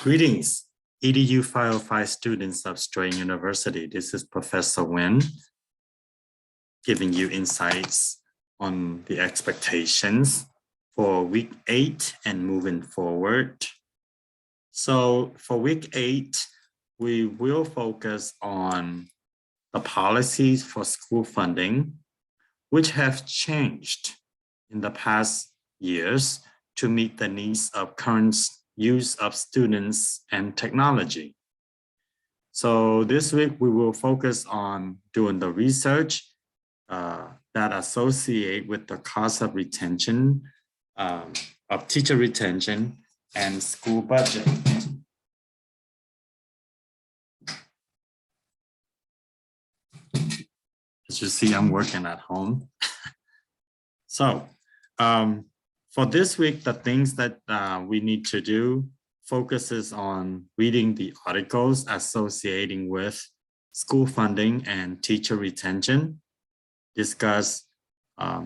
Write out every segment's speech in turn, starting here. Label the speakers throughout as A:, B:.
A: Greetings, EDU 505 students of Strain University. This is Professor Nguyen giving you insights on the expectations for week 8 and moving forward. So for week 8, we will focus on the policies for school funding, which have changed in the past years to meet the needs of current use of students and technology. So this week we will focus on doing the research that associate with the cost of retention, of teacher retention and school budget. As you see, I'm working at home. So for this week, the things that we need to do focuses on reading the articles associating with school funding and teacher retention, discuss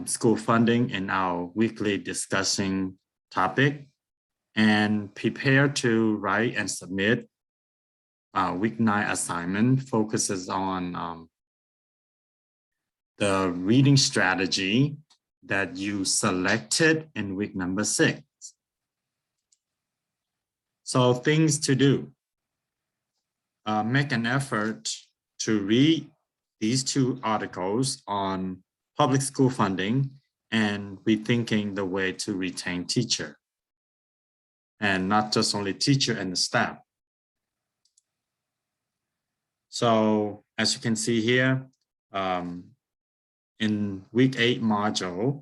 A: school funding in our weekly discussing topic, and prepare to write and submit week 9 assignment focuses on the reading strategy that you selected in week number 6. So things to do. Make an effort to read these 2 articles on public school funding and rethinking the way to retain teacher. And not just only teacher and the staff. So as you can see here, in week 8 module,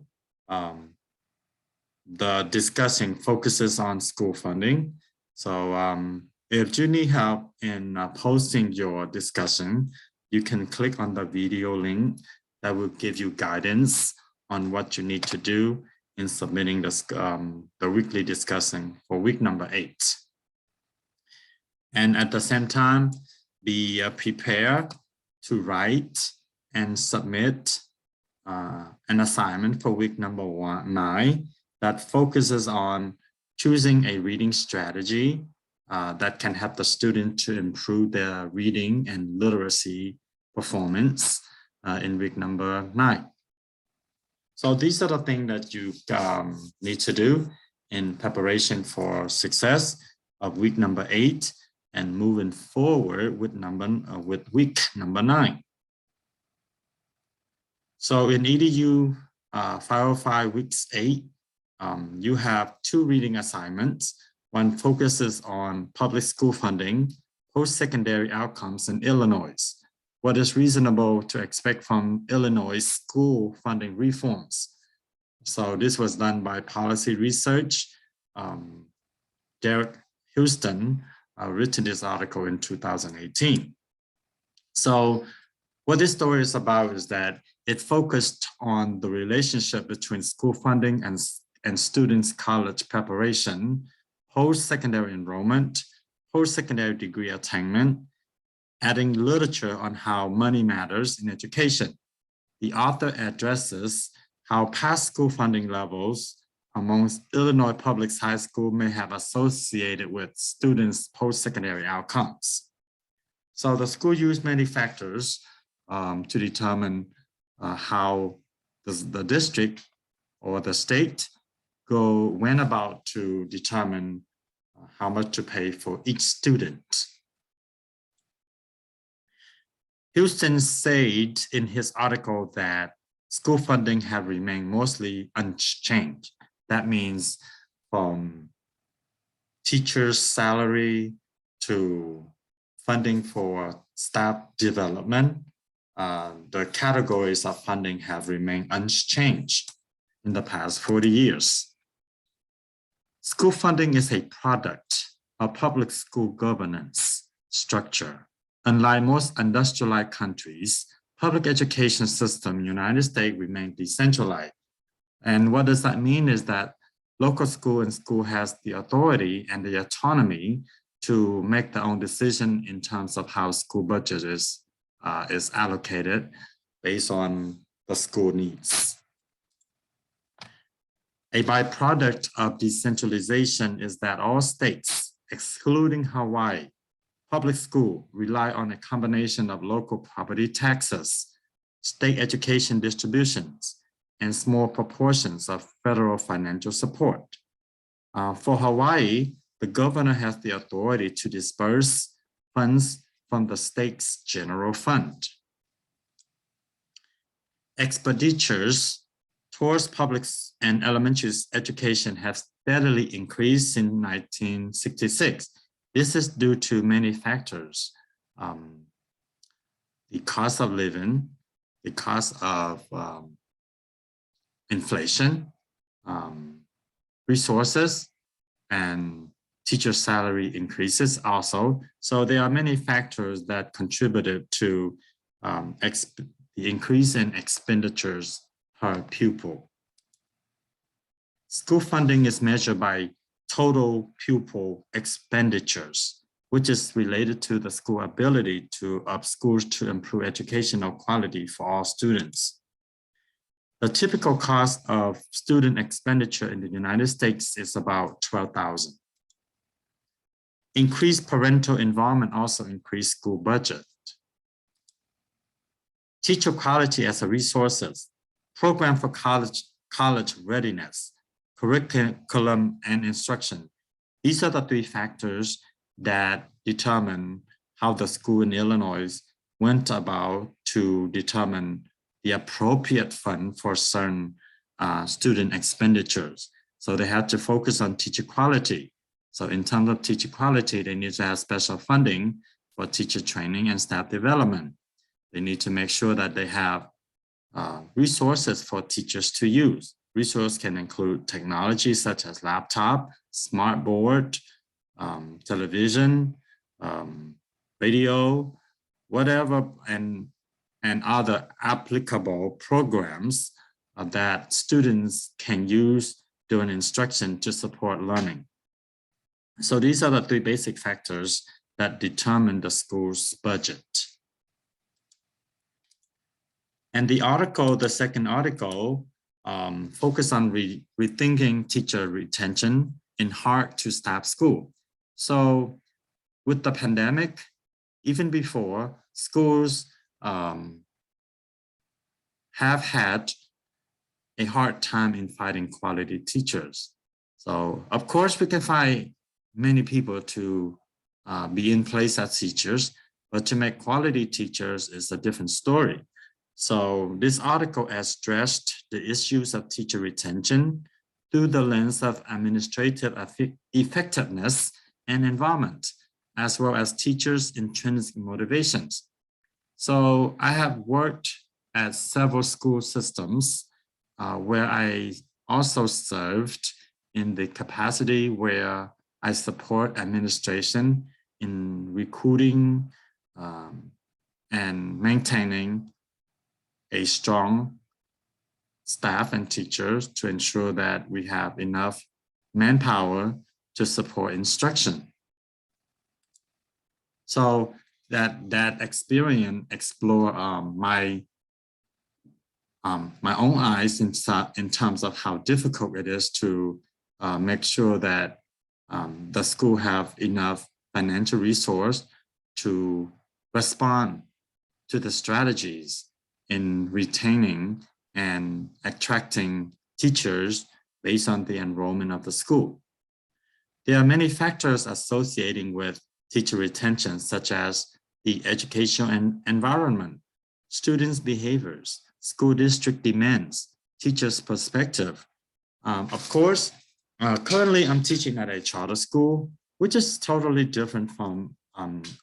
A: the discussing focuses on school funding. So if you need help in posting your discussion, you can click on the video link that will give you guidance on what you need to do in submitting the weekly discussing for week number 8. And at the same time, be prepared to write and submit an assignment for week number 9 that focuses on choosing a reading strategy that can help the student to improve their reading and literacy performance in week number 9. So these are the things that you need to do in preparation for success of week number 8 and moving forward with week number 9. So in EDU 505 weeks 8, you have 2 reading assignments. One focuses on public school funding, post-secondary outcomes in Illinois. What is reasonable to expect from Illinois school funding reforms? So this was done by Policy Research. Derek Houston written this article in 2018. So what this story is about is that it focused on the relationship between school funding and students' college preparation, post-secondary enrollment, post-secondary degree attainment, adding literature on how money matters in education. The author addresses how past school funding levels amongst Illinois public high school may have associated with students' post-secondary outcomes. So the school used many factors to determine how the district or the state went about to determine how much to pay for each student. Houston said in his article that school funding have remained mostly unchanged. That means from teachers' salary to funding for staff development, the categories of funding have remained unchanged in the past 40 years. School funding is a product of public school governance structure. Unlike most industrialized countries, public education system in the United States remains decentralized. And what does that mean is that local school and school has the authority and the autonomy to make their own decision in terms of how school budget is allocated based on the school needs. A byproduct of decentralization is that all states excluding Hawaii, public school rely on a combination of local property taxes, state education distributions, and small proportions of federal financial support. For Hawaii, the governor has the authority to disperse funds from the state's general fund. Expenditures towards public and elementary education have steadily increased since 1966. This is due to many factors. The cost of living, the cost of inflation, resources, and teacher salary increases also. So there are many factors that contributed to the increase in expenditures per pupil. School funding is measured by total pupil expenditures, which is related to the school ability of schools to improve educational quality for all students. The typical cost of student expenditure in the United States is about $12,000. Increased parental involvement also increased school budget. Teacher quality as a resources, program for college readiness, curriculum and instruction. These are the three factors that determine how the school in Illinois went about to determine the appropriate fund for certain student expenditures. So they had to focus on teacher quality. So in terms of teacher quality, they need to have special funding for teacher training and staff development. They need to make sure that they have resources for teachers to use. Resources can include technology such as laptop, smart board, television, radio, whatever, and other applicable programs that students can use during instruction to support learning. So these are the three basic factors that determine the school's budget. And the second article, focus on rethinking teacher retention in hard to staff school. So with the pandemic, even before, schools have had a hard time in finding quality teachers. So of course we can find many people to be in place as teachers, but to make quality teachers is a different story. So this article addressed the issues of teacher retention through the lens of administrative effectiveness and environment, as well as teachers' intrinsic motivations. So I have worked at several school systems where I also served in the capacity where I support administration in recruiting and maintaining a strong staff and teachers to ensure that we have enough manpower to support instruction. So that experience explore my own eyes in terms of how difficult it is to make sure that the school have enough financial resource to respond to the strategies in retaining and attracting teachers based on the enrollment of the school. There are many factors associating with teacher retention, such as the educational environment, students' behaviors, school district demands, teachers' perspective. Of course, currently I'm teaching at a charter school, which is totally different from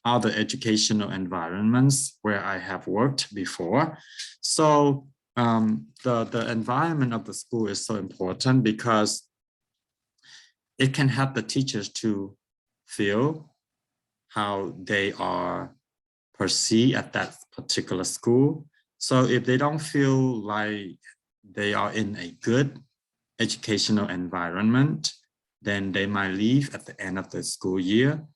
A: other educational environments where I have worked before. So the environment of the school is so important because it can help the teachers to feel how they are perceived at that particular school. So if they don't feel like they are in a good educational environment, then they might leave at the end of the school year.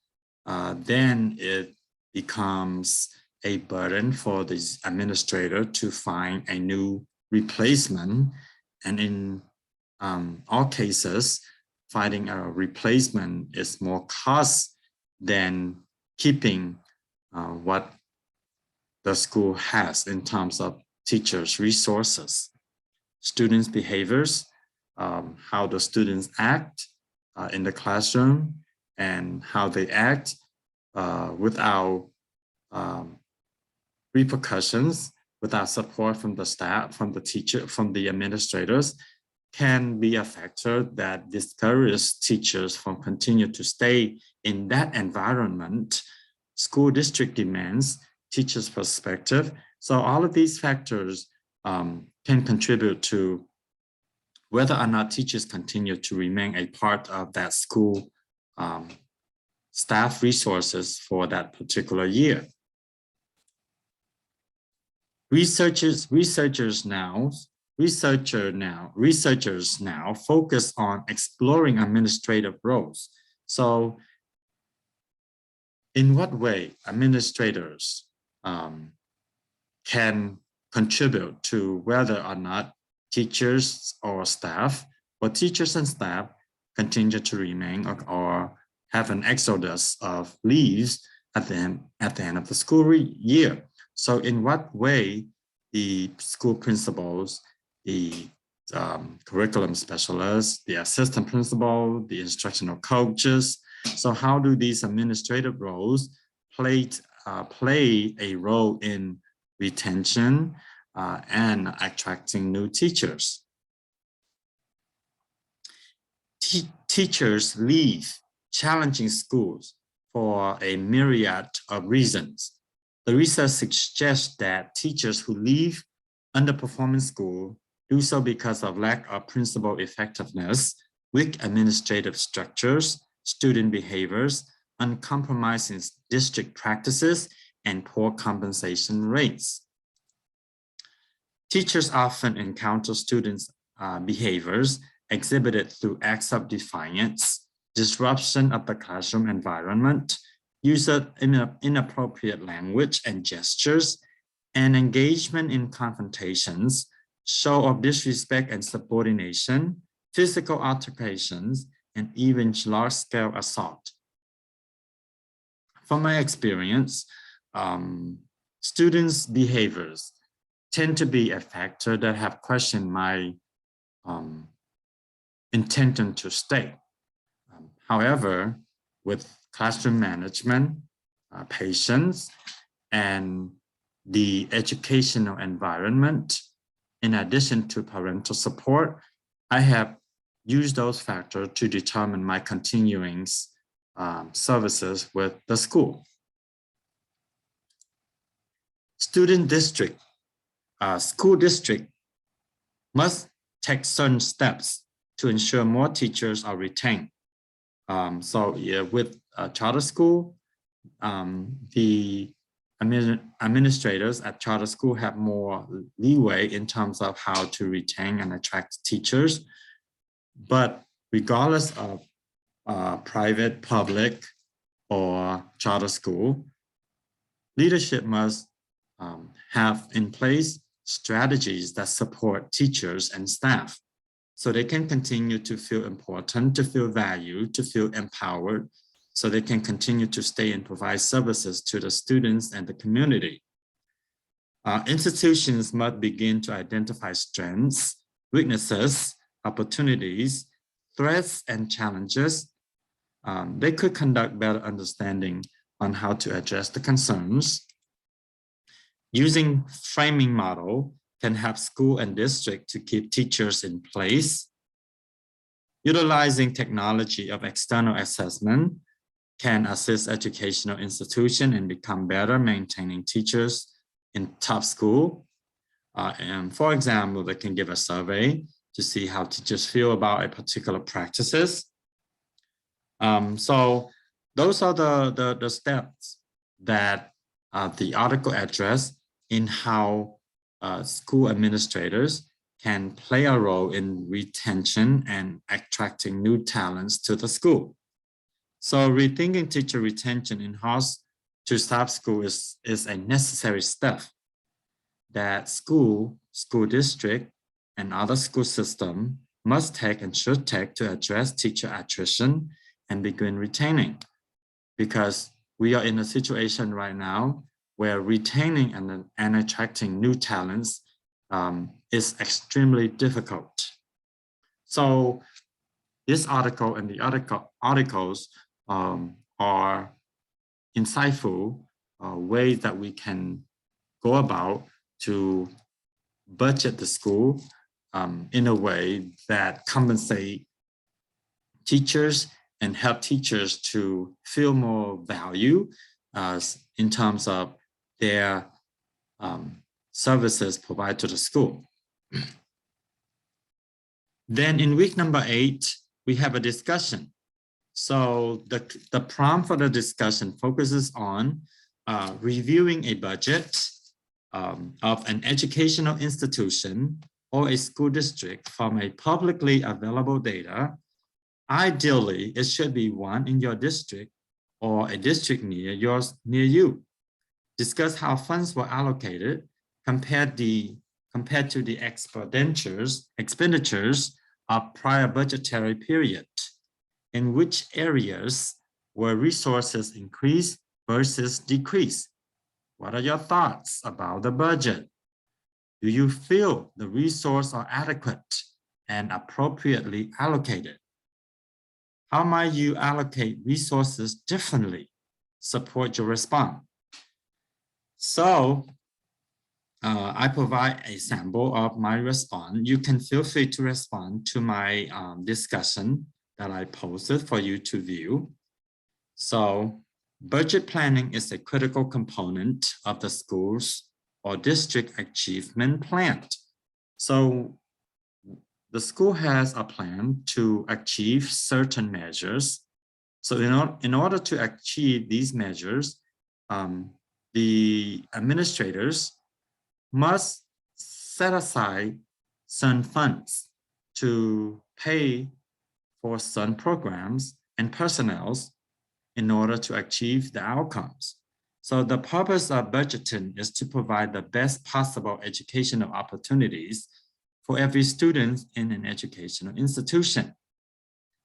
A: Then it becomes a burden for the administrator to find a new replacement. And in all cases, finding a replacement is more cost than keeping what the school has in terms of teachers' resources, students' behaviors, how the students act in the classroom, and how they act without repercussions, without support from the staff, from the teacher, from the administrators, can be a factor that discourages teachers from continue to stay in that environment. School district demands, teachers' perspective. So all of these factors can contribute to whether or not teachers continue to remain a part of that school staff resources for that particular year. Researchers now focus on exploring administrative roles. So in what way administrators can contribute to whether or not teachers or staff, or teachers and staff continue to remain or have an exodus of leaves at the end of the school year. So in what way the school principals, the curriculum specialists, the assistant principal, the instructional coaches, so how do these administrative roles play a role in retention and attracting new teachers? Teachers leave challenging schools for a myriad of reasons. The research suggests that teachers who leave underperforming school do so because of lack of principal effectiveness, weak administrative structures, student behaviors, uncompromising district practices, and poor compensation rates. Teachers often encounter students' behaviors exhibited through acts of defiance, disruption of the classroom environment, use of inappropriate language and gestures, and engagement in confrontations, show of disrespect and subordination, physical altercations, and even large-scale assault. From my experience, students' behaviors tend to be a factor that have questioned my intention to stay. However, with classroom management, patience, and the educational environment, in addition to parental support, I have used those factors to determine my continuing services with the school. Student district, school district must take certain steps to ensure more teachers are retained. So yeah, with charter school, the administrators at charter school have more leeway in terms of how to retain and attract teachers. But regardless of private, public, or charter school, leadership must have in place strategies that support teachers and staff so they can continue to feel important, to feel valued, to feel empowered, so they can continue to stay and provide services to the students and the community. Institutions must begin to identify strengths, weaknesses, opportunities, threats, and challenges. They could conduct better understanding on how to address the concerns. Using framing model can help school and district to keep teachers in place. Utilizing technology of external assessment can assist educational institutions in become better maintaining teachers in top school. And for example, they can give a survey to see how teachers feel about a particular practices. So those are the steps that the article address in how school administrators can play a role in retention and attracting new talents to the school. So rethinking teacher retention in house to staff school is a necessary step that school district, and other school system must take and should take to address teacher attrition and begin retaining. Because we are in a situation right now where retaining and attracting new talents is extremely difficult. So this article and the articles are insightful ways that we can go about to budget the school in a way that compensate teachers and help teachers to feel more value in terms of their services provided to the school. Then in week number 8, we have a discussion. So the prompt for the discussion focuses on reviewing a budget of an educational institution or a school district from a publicly available data. Ideally, it should be one in your district or a district near you. Discuss how funds were allocated compared to the expenditures of prior budgetary period. In which areas were resources increased versus decreased? What are your thoughts about the budget? Do you feel the resources are adequate and appropriately allocated? How might you allocate resources differently? Support your response. So I provide a sample of my response. You can feel free to respond to my discussion that I posted for you to view. So budget planning is a critical component of the school's or district achievement plan. So the school has a plan to achieve certain measures. So in order to achieve these measures, the administrators must set aside some funds to pay for some programs and personnel in order to achieve the outcomes. So the purpose of budgeting is to provide the best possible educational opportunities for every student in an educational institution.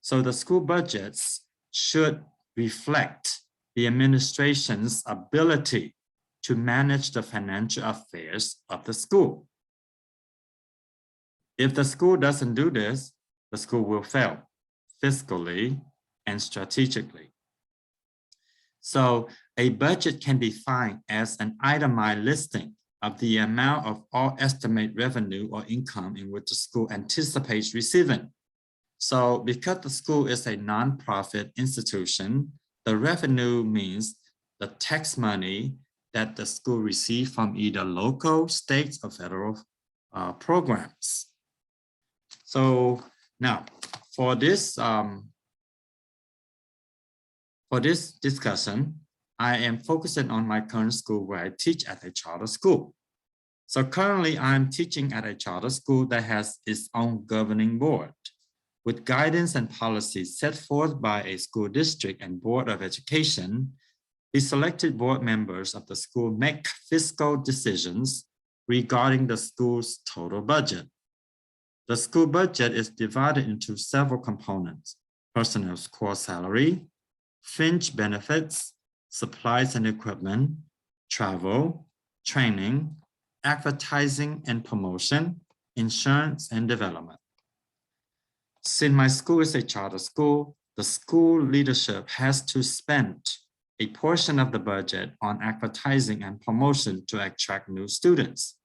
A: So the school budgets should reflect the administration's ability to manage the financial affairs of the school. If the school doesn't do this, the school will fail fiscally and strategically. So a budget can be defined as an itemized listing of the amount of all estimated revenue or income in which the school anticipates receiving. So because the school is a nonprofit institution, the revenue means the tax money that the school receives from either local, state, or federal programs. So now for this discussion, I am focusing on my current school where I teach at a charter school. So currently I'm teaching at a charter school that has its own governing board with guidance and policies set forth by a school district and board of education. The selected board members of the school make fiscal decisions regarding the school's total budget. The school budget is divided into several components: personnel's core salary, fringe benefits, supplies and equipment, travel, training, advertising and promotion, insurance and development. Since my school is a charter school, the school leadership has to spend a portion of the budget on advertising and promotion to attract new students.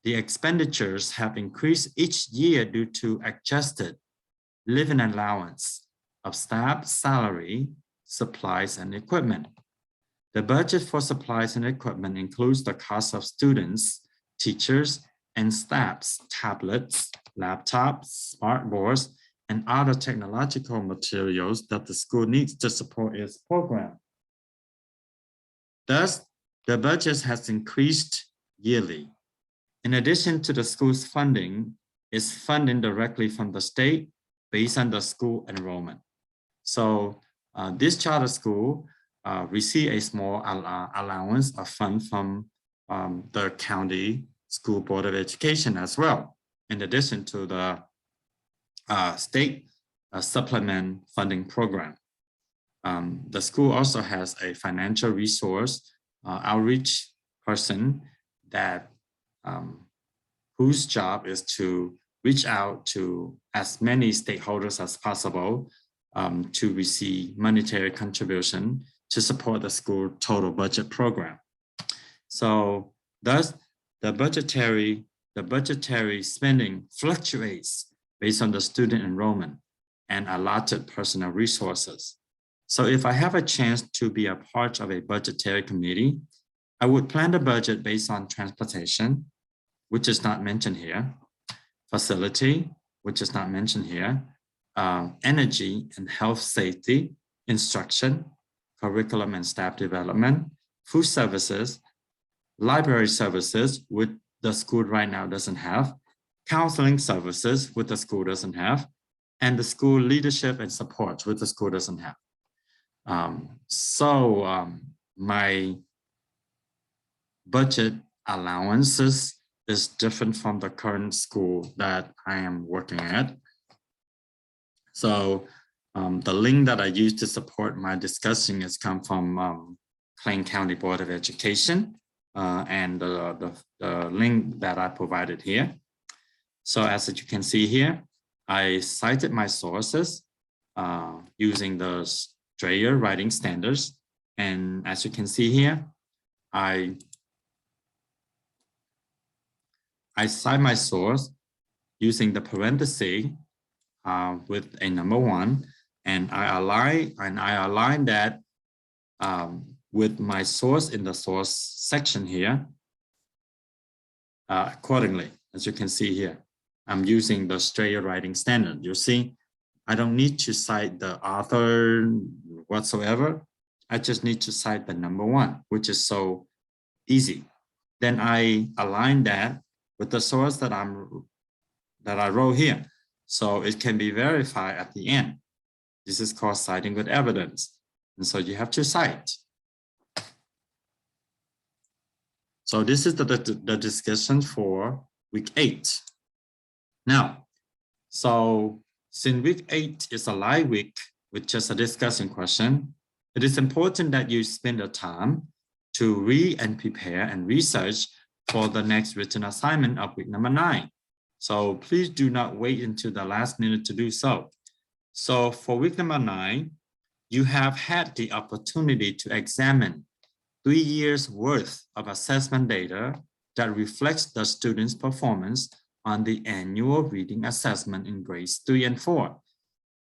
A: The expenditures have increased each year due to adjusted living allowance of staff salary, supplies, and equipment. The budget for supplies and equipment includes the cost of students, teachers, and staff's tablets, laptops, smart boards, and other technological materials that the school needs to support its program. Thus, the budget has increased yearly. In addition to the school's funding, is funding directly from the state based on the school enrollment. So this charter school receive a small allowance of funds from the county school board of education as well, in addition to the state supplement funding program. The school also has a financial resource outreach person that whose job is to reach out to as many stakeholders as possible to receive monetary contribution to support the school total budget program. So thus the budgetary spending fluctuates based on the student enrollment and allotted personal resources. So if I have a chance to be a part of a budgetary committee, I would plan the budget based on transportation, which is not mentioned here, facility, which is not mentioned here, energy and health safety, instruction, curriculum and staff development, food services, library services, which the school right now doesn't have, counseling services, which the school doesn't have, and the school leadership and support, which the school doesn't have. My budget allowances is different from the current school that I am working at. So the link that I use to support my discussion has come from Plain County Board of Education and the link that I provided here. So as you can see here, I cited my sources using the Strayer writing standards. And as you can see here, I cite my source using the parenthesis with a number 1, and I align that with my source in the source section here accordingly. As you can see here, I'm using the Strayer writing standard. You see, I don't need to cite the author whatsoever. I just need to cite the number 1, which is so easy. Then I align that with the source that I wrote here, so it can be verified at the end. This is called citing with evidence, and so you have to cite. So this is the discussion for week 8. Now, so since week 8 is a live week with just a discussion question, it is important that you spend the time to read and prepare and research for the next written assignment of week number 9. So please do not wait until the last minute to do so. So for week number 9, you have had the opportunity to examine 3 years worth of assessment data that reflects the student's performance on the annual reading assessment in grades 3 and 4.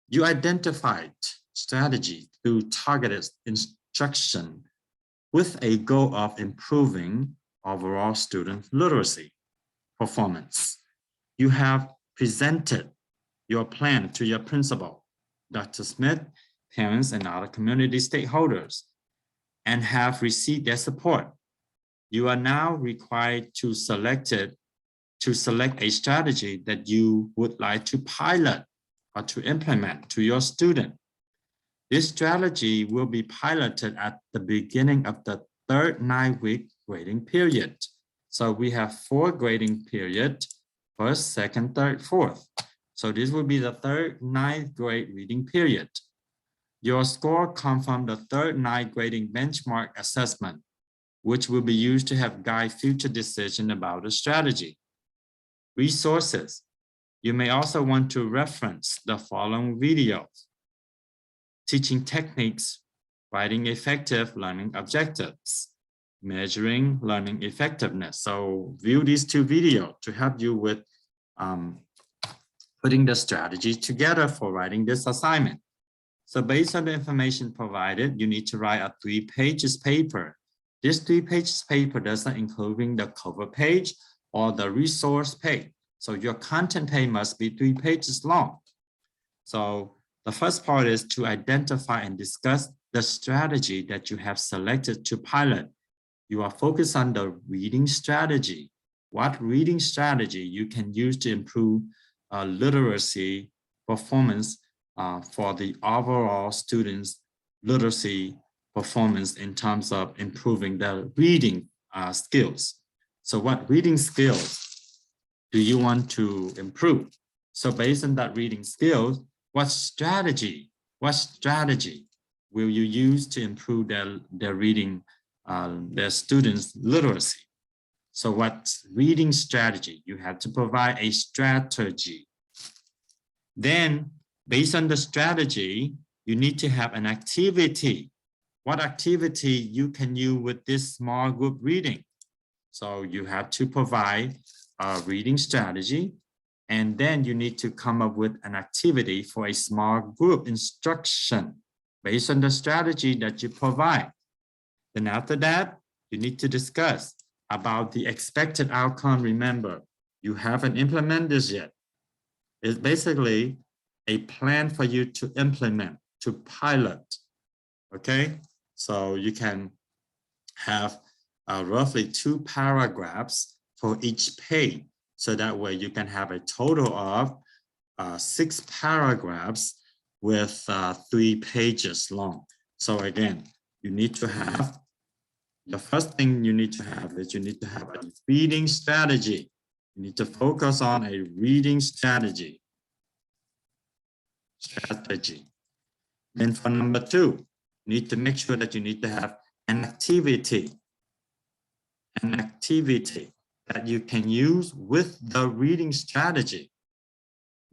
A: You identified strategy through targeted instruction with a goal of improving overall student literacy performance. You have presented your plan to your principal, Dr. Smith, parents, and other community stakeholders, and have received their support. You are now required to select a strategy that you would like to pilot or to implement to your student. This strategy will be piloted at the beginning of the third 9-week grading period. So we have 4 grading periods, 1st, 2nd, 3rd, 4th. So this will be the third 9th grade reading period. Your score comes from the third 9th grading benchmark assessment, which will be used to help guide future decisions about the strategy. Resources. You may also want to reference the following videos: Teaching Techniques, Writing Effective Learning Objectives, Measuring Learning Effectiveness. So view these 2 videos to help you with putting the strategy together for writing this assignment. So based on the information provided, you need to write a 3-page paper. This 3-page paper doesn't include the cover page or the resource page. So your content page must be 3 pages long. So the first part is to identify and discuss the strategy that you have selected to pilot. You are focused on the reading strategy. What reading strategy you can use to improve literacy performance for the overall students' literacy performance in terms of improving their reading skills. So what reading skills do you want to improve? So based on that reading skills, what strategy will you use to improve their reading, their students' literacy? So what's reading strategy? You have to provide a strategy. Then based on the strategy, you need to have an activity. What activity you can use with this small group reading? So you have to provide a reading strategy, and then you need to come up with an activity for a small group instruction based on the strategy that you provide. Then after that, you need to discuss about the expected outcome. Remember, you haven't implemented this yet. It's basically a plan for you to implement, to pilot, okay? So you can have roughly 2 paragraphs for each page. So that way you can have a total of 6 paragraphs with 3 pages long. So again, you need to have, the first thing you need to have is you need to have a reading strategy. You need to focus on a reading strategy. Then for number 2, you need to make sure that you need to have an activity that you can use with the reading strategy.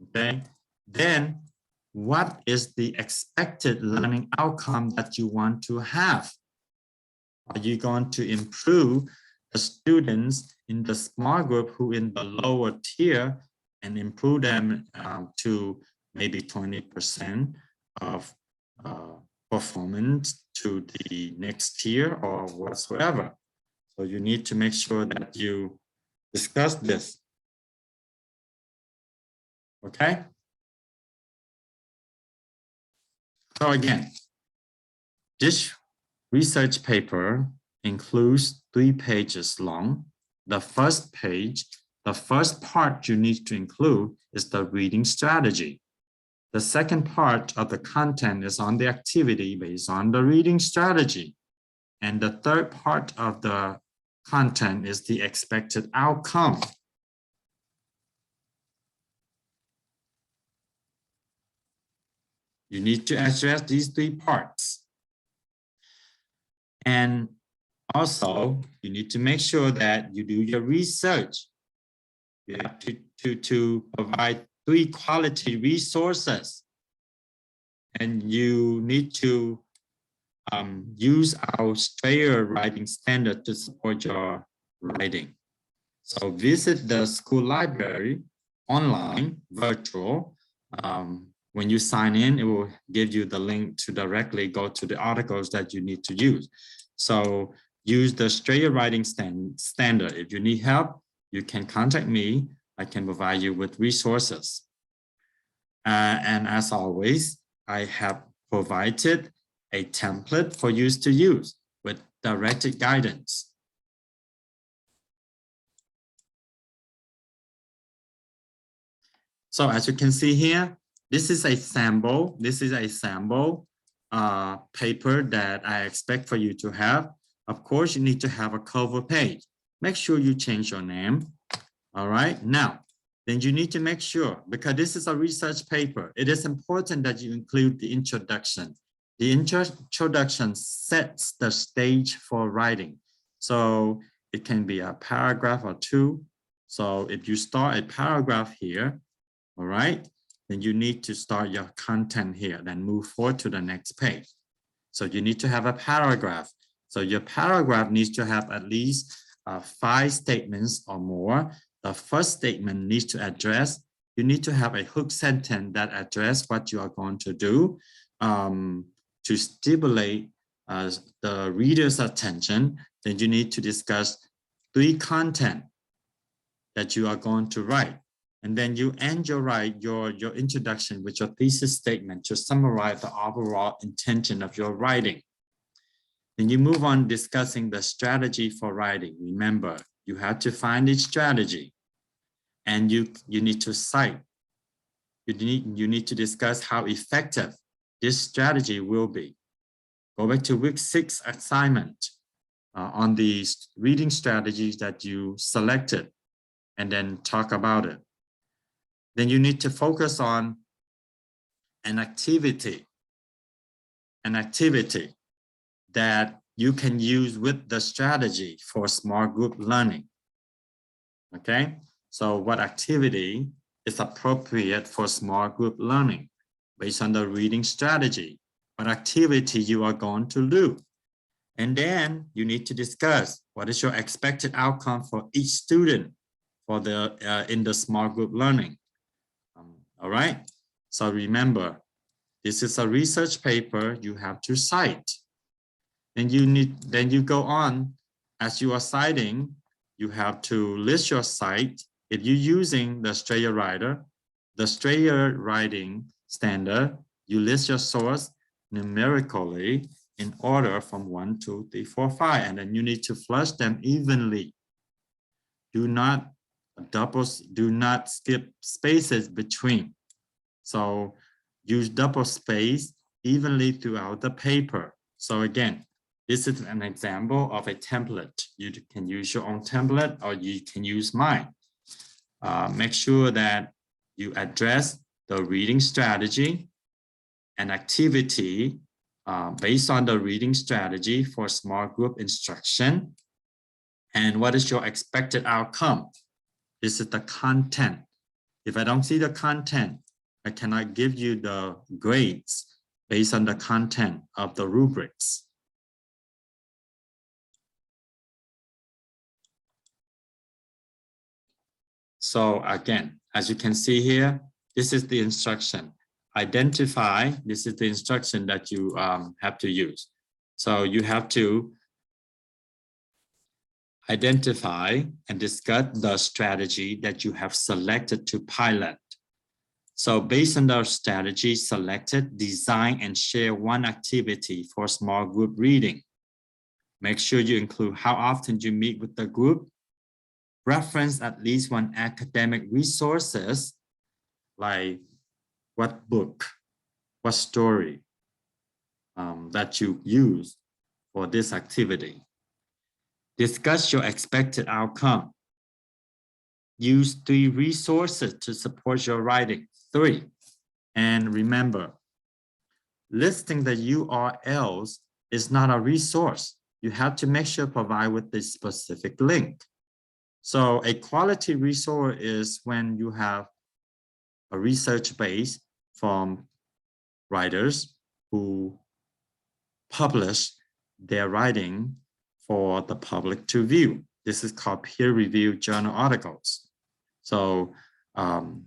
A: Okay, then what is the expected learning outcome that you want to have? Are you going to improve the students in the small group who in the lower tier and improve them to maybe 20% of performance to the next tier or whatsoever? So you need to make sure that you discuss this. Okay? So again, this research paper includes 3 pages long. The first page, the first part you need to include is the reading strategy. The second part of the content is on the activity based on the reading strategy. And the third part of the content is the expected outcome. You need to address these 3 parts. And also, you need to make sure that you do your research. You have to provide 3 quality resources. And you need to use our Strayer writing standard to support your writing. So visit the school library online, virtual. When you sign in, it will give you the link to directly go to the articles that you need to use. So use the Strayer writing standard. If you need help, you can contact me. I can provide you with resources. And as always, I have provided a template for you to use with directed guidance. So as you can see here, this is a sample. This is a sample paper that I expect for you to have. Of course, you need to have a cover page. Make sure you change your name. All right. Now, then you need to make sure, because this is a research paper, it is important that you include the introduction. The introduction sets the stage for writing. So it can be a paragraph or 2. So if you start a paragraph here, all right, then you need to start your content here, then move forward to the next page. So you need to have a paragraph. So your paragraph needs to have at least 5 statements or more. The first statement needs to address, you need to have a hook sentence that address what you are going to do to stimulate the reader's attention. Then you need to discuss 3 content that you are going to write. And then you end your introduction with your thesis statement to summarize the overall intention of your writing. Then you move on discussing the strategy for writing. Remember, you have to find each strategy and you need to cite. You need to discuss how effective this strategy will be. Go back to week 6 assignment on the reading strategies that you selected and then talk about it. Then you need to focus on an activity that you can use with the strategy for small group learning. Okay, so what activity is appropriate for small group learning based on the reading strategy? What activity you are going to do? And then you need to discuss what is your expected outcome for each student for the in the small group learning. All right, so remember, this is a research paper you have to cite. And then you go on, as you are citing, you have to list your cite. If you're using the Strayer writing standard, you list your source numerically in order from 1, 2, 3, 4, 5, and then you need to flush them evenly. Do not skip spaces between. So use double space evenly throughout the paper. So again, this is an example of a template. You can use your own template or you can use mine. Make sure that you address the reading strategy and activity based on the reading strategy for small group instruction. And what is your expected outcome? This is the content. If I don't see the content, I cannot give you the grades based on the content of the rubrics. So again, as you can see here, this is the instruction. Identify, this is the instruction that you have to use. So you have to identify and discuss the strategy that you have selected to pilot. So based on the strategy selected, design and share one activity for small group reading. Make sure you include how often you meet with the group. Reference at least one academic resources, like what book, what story that you use for this activity. Discuss your expected outcome. Use 3 resources to support your writing. 3. And remember, listing the URLs is not a resource. You have to make sure to provide with a specific link. So a quality resource is when you have a research base from writers who publish their writing for the public to view. This is called peer-reviewed journal articles. So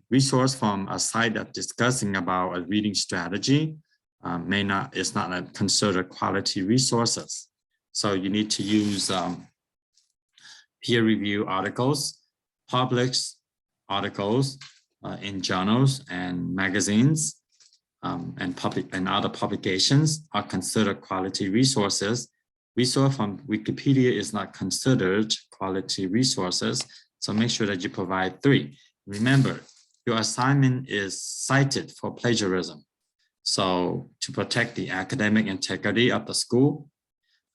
A: resource from a site that's discussing about a reading strategy is not considered quality resources. So you need to use peer-reviewed articles, published articles in journals and magazines and other publications are considered quality resources. Resource from Wikipedia is not considered quality resources, so make sure that you provide 3. Remember, your assignment is cited for plagiarism. So to protect the academic integrity of the school,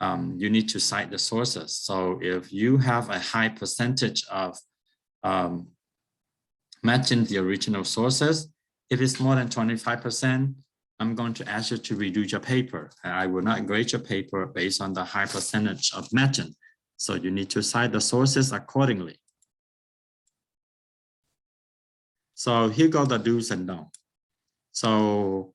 A: you need to cite the sources. So if you have a high percentage of matching the original sources, if it's more than 25%, I'm going to ask you to redo your paper. I will not grade your paper based on the high percentage of matching. So you need to cite the sources accordingly. So here go the do's and don'ts. So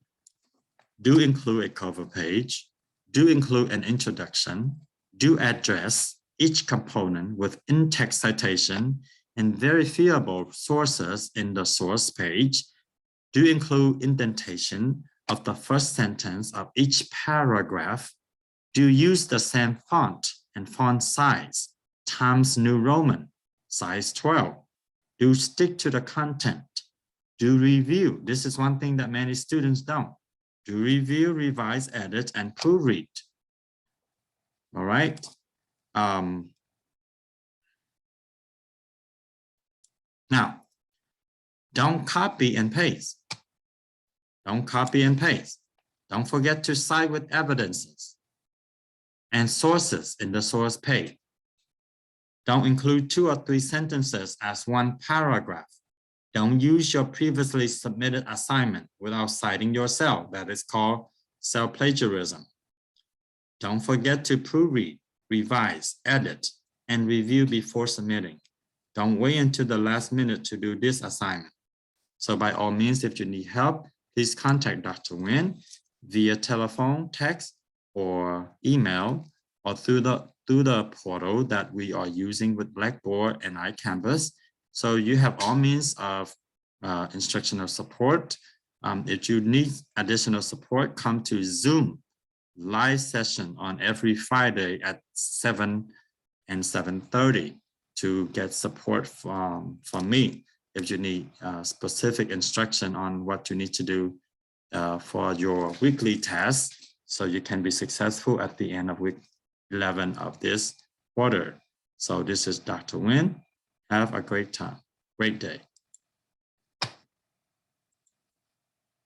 A: do include a cover page, do include an introduction, do address each component with in-text citation and verifiable sources in the source page, do include indentation of the first sentence of each paragraph, do use the same font and font size, Times New Roman, size 12, do stick to the content, do review. This is one thing that many students don't. Do review, revise, edit, and proofread. All right. Now, don't copy and paste. Don't copy and paste. Don't forget to cite with evidences and sources in the source page. Don't include 2 or 3 sentences as one paragraph. Don't use your previously submitted assignment without citing yourself. That is called self-plagiarism. Don't forget to proofread, revise, edit, and review before submitting. Don't wait until the last minute to do this assignment. So by all means, if you need help, please contact Dr. Nguyen via telephone, text, or email, or through the portal that we are using with Blackboard and iCanvas. So you have all means of instructional support. If you need additional support, come to Zoom live session on every Friday at 7 and 7:30 to get support from me if you need specific instruction on what you need to do for your weekly tasks so you can be successful at the end of week 11 of this quarter. So this is Dr. Nguyen. Have a great time, great day.